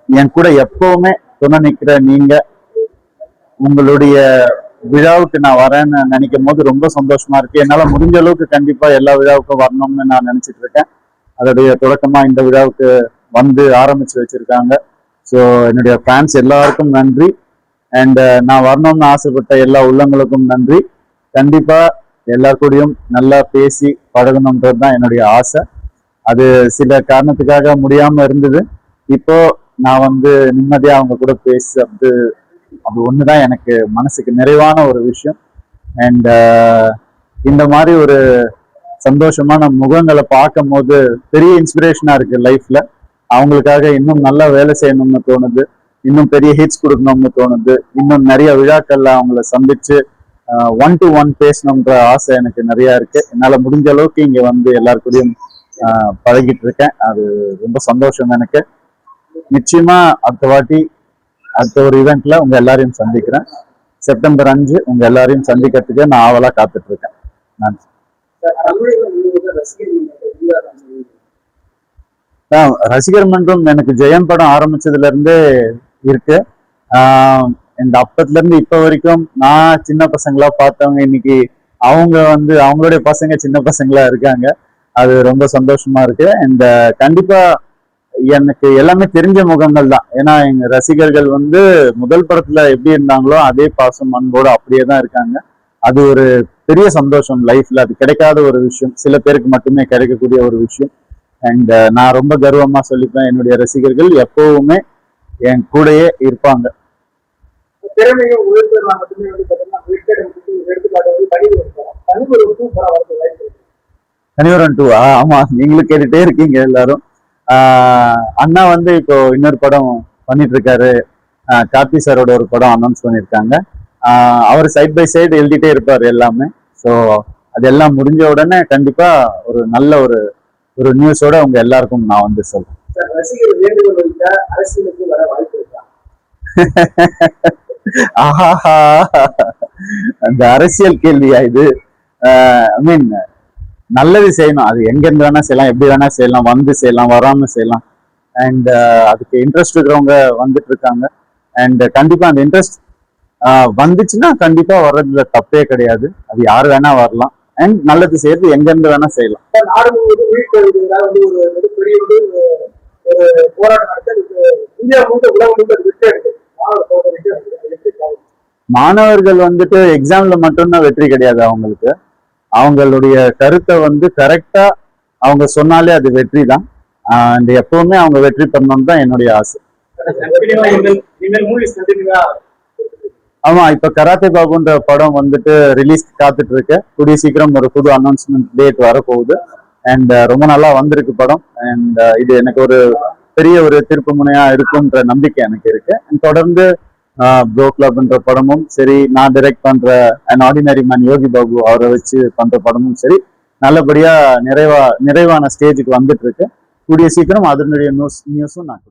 என் கூட எப்பவுமே துணை நிக்கிற நீங்க, உங்களுடைய விழாவுக்கு நான் வரேன்னு நினைக்கும் போது ரொம்ப சந்தோஷமா இருக்கு. என்னால முடிஞ்ச அளவுக்கு கண்டிப்பா எல்லா விழாவுக்கும் வரணும்னு நான் நினைச்சிட்டு இருக்கேன். அதோடைய தொடக்கமா இந்த விழாவுக்கு வந்து ஆரம்பிச்சு வச்சிருக்காங்க. ஸோ என்னுடைய ஃபேன்ஸ் எல்லாருக்கும் நன்றி. அண்ட் நான் வரணும்னு ஆசைப்பட்ட எல்லா உள்ளங்களுக்கும் நன்றி. கண்டிப்பா எல்லார் கூடயும் நல்லா பேசி பழகணுன்றது தான் என்னுடைய ஆசை. அது சில காரணத்துக்காக முடியாம இருந்தது. இப்போ நான் வந்து நிம்மதியா அவங்க கூட பேசுறது, அது ஒண்ணுதான் எனக்கு மனசுக்கு நிறைவான ஒரு விஷயம். அண்ட் இந்த மாதிரி ஒரு சந்தோஷமான முகங்களை பார்க்கும் போது பெரிய இன்ஸ்பிரேஷனா இருக்கு லைஃப்ல. அவங்களுக்காக இன்னும் நல்லா வேலை செய்யணும்னு தோணுது, இன்னும் பெரிய ஹிட்ஸ் கொடுக்கணும்னு தோணுது, இன்னும் நிறைய விழாக்கள்ல அவங்கள சந்திச்சு 1-to-1 பேசணுன்ற ஆசை எனக்கு நிறைய இருக்கு. என்னால முடிஞ்ச அளவுக்கு இங்க வந்து எல்லாருக்கூடயும் பழகிட்டு இருக்கேன். அது ரொம்ப சந்தோஷம் எனக்கு. நிச்சயமா அடுத்த ஒரு ஈவெண்ட்ல உங்க எல்லாரையும் சந்திக்கிறேன். செப்டம்பர் 5 உங்க எல்லாரையும் சந்திக்கிறதுக்கு நான் ஆவலா காத்துட்டு இருக்கேன். நன்றி. ரசிகர் மன்றம் எனக்கு ஜெயம் படம் ஆரம்பிச்சதுல இருந்தே இருக்கு. இந்த அப்பத்துல இருந்து இப்ப வரைக்கும் நான் சின்ன பசங்களா பார்த்தவங்க இன்னைக்கு அவங்க வந்து அவங்களுடைய பசங்க சின்ன பசங்களா இருக்காங்க. அது ரொம்ப சந்தோஷமா இருக்கு. இந்த கண்டிப்பா எனக்கு எல்லாமே தெரிஞ்ச முகங்கள் தான். ஏன்னா எங்க ரசிகர்கள் வந்து முதல் படத்துல எப்படி இருந்தாங்களோ அதே பாசம் அன்போடு அப்படியே தான் இருக்காங்க. அது ஒரு பெரிய சந்தோஷம் லைஃப்ல. அது கிடைக்காத ஒரு விஷயம், சில பேருக்கு மட்டுமே கிடைக்கக்கூடிய ஒரு விஷயம். அண்ட் நான் ரொம்ப கர்வமா சொல்லிப்பேன், என்னுடைய ரசிகர்கள் எப்பவுமே என் கூடயே இருப்பாங்க. கனிவரன் 2 ஆமா, நீங்களும் கேட்டுட்டே இருக்கீங்க எல்லாரும். அண்ணா வந்து இப்போ இன்னொரு படம் பண்ணிட்டு இருக்காரு. கார்த்தி சாரோட ஒரு படம் அனௌன்ஸ் பண்ணியிருக்காங்க. அவர் சைட் பை சைடு எழுதிட்டே இருப்பார் எல்லாமே. ஸோ அதெல்லாம் முடிஞ்ச உடனே கண்டிப்பா ஒரு நல்ல ஒரு நியூஸோட உங்க எல்லாருக்கும் நான் வந்து சொல்றேன். அந்த அரசியல் கேள்வியா இது? ஐ மீன், நல்லது செய்யணும். அது எங்க இருந்து வேணா செய்யலாம், எப்படி வேணா செய்யலாம், வந்து செய்யலாம், வராம செய்யலாம். அண்ட் அதுக்கு இன்ட்ரெஸ்ட் இருக்கிறவங்க வந்துட்டு இருக்காங்க. அண்ட் கண்டிப்பா அந்த இன்ட்ரெஸ்ட் வந்துச்சுன்னா கண்டிப்பா வர்றதுல தப்பே கிடையாது. அது யாரு வேணா வரலாம். அண்ட் நல்லது செய்யறது எங்க இருந்து வேணா செய்யலாம். மாணவர்கள் வந்துட்டு எக்ஸாம்ல மட்டும்தான் வெற்றி கிடையாது அவங்களுக்கு. அவங்களுடைய கருத்தை வந்து கரெக்டா அவங்க சொன்னாலே அது வெற்றி தான். அண்ட் எப்பவுமே அவங்க வெற்றி பண்ணணும்னு தான் என்னுடைய ஆசை. ஆமா, இப்ப கராத்தே பாபுன்ற படம் வந்துட்டு ரிலீஸ் காத்துட்டு இருக்கு. கூடிய சீக்கிரம் ஒரு புது அனௌன்ஸ்மெண்ட் டேட் வரப்போகுது. அண்ட் ரொம்ப நல்லா வந்திருக்கு படம். அண்ட் இது எனக்கு ஒரு பெரிய ஒரு திருப்பு முனையா இருக்குன்ற நம்பிக்கை எனக்கு இருக்கு. தொடர்ந்து ப்ரோ கிளப்ன்ற படமும் சரி, நான் டைரக்ட் பண்ற an ordinary man Yogi Babu அவரை வச்சு பண்ற படமும் சரி, நல்லபடியா நிறைவான ஸ்டேஜுக்கு வந்துட்டு இருக்கு. கூடிய சீக்கிரம் அதனுடைய நியூஸும் நான்